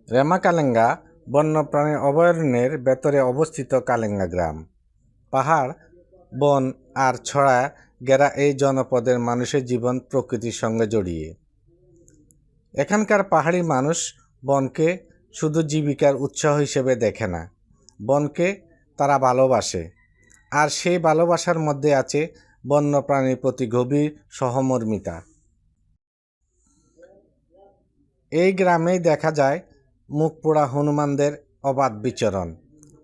রেমাকালেঙ্গা বন্যপ্রাণী অভয়ারণ্যের ভেতরে অবস্থিত কালেঙ্গা গ্রাম। পাহাড়, বন আর ছড়া ঘেরা এই জনপদের মানুষের জীবন প্রকৃতির সঙ্গে জড়িয়ে। এখানকার পাহাড়ি মানুষ বনকে শুধু জীবিকার উৎস হিসেবে দেখে না, বনকে তারা ভালোবাসে। আর সেই ভালোবাসার মধ্যে আছে বন্যপ্রাণীর প্রতি গভীর সহমর্মিতা। এই গ্রামেই দেখা যায় মুখ পোড়া হনুমানদের অবাধ বিচরণ।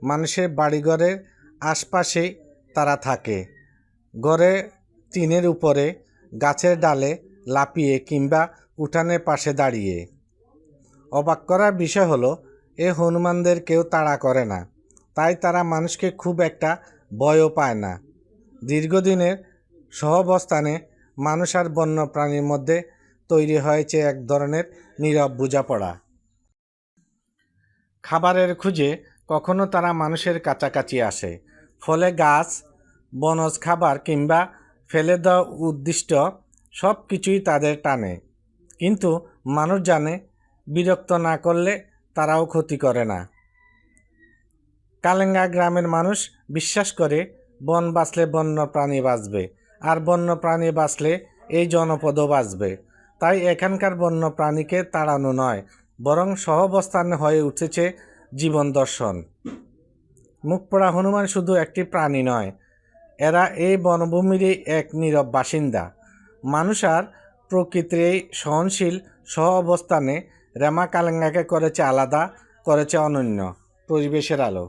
মানুষের বাড়িঘরের আশপাশেই তারা থাকে, ঘরে টিনের উপরে, গাছের ডালে লাফিয়ে কিংবা উঠানের পাশে দাঁড়িয়ে। অবাক করার বিষয় হলো, এই হনুমানদের কেউ তাড়া করে না, তাই তারা মানুষকে খুব একটা ভয়ও পায় না। দীর্ঘদিনের সহাবস্থানে মানুষ আর বন্যপ্রাণীর মধ্যে তৈরি হয়েছে এক ধরনের নীরব বোঝাপড়া। খাবারের খোঁজে কখনো তারা মানুষের কাছাকাছি আসে, ফলে গাছ, বনজ খাবার কিংবা ফেলে দেওয়া উদ্দিষ্ট সব কিছুই তাদের টানে। কিন্তু মানুষ জানে, বিরক্ত না করলে তারাও ক্ষতি করে না। কালেঙ্গা গ্রামের মানুষ বিশ্বাস করে, বন বাঁচলে বন্যপ্রাণী বাঁচবে, আর বন্যপ্রাণী বাঁচলে এই জনপদও বাঁচবে। তাই এখানকার বন্যপ্রাণীকে তাড়ানো নয়, বরং সহাবস্থান হয়ে উঠেছে জীবন দর্শন। মুখপোড়া হনুমান শুধু একটি প্রাণী নয়, এরা এই বনভূমিরই এক নীরব বাসিন্দা। মানুষ আর প্রকৃতির এই সহনশীল সহাবস্থানে রেমাকালেঙ্গাকে করেছে আলাদা, করেছে অনন্য। পরিবেশের আলো।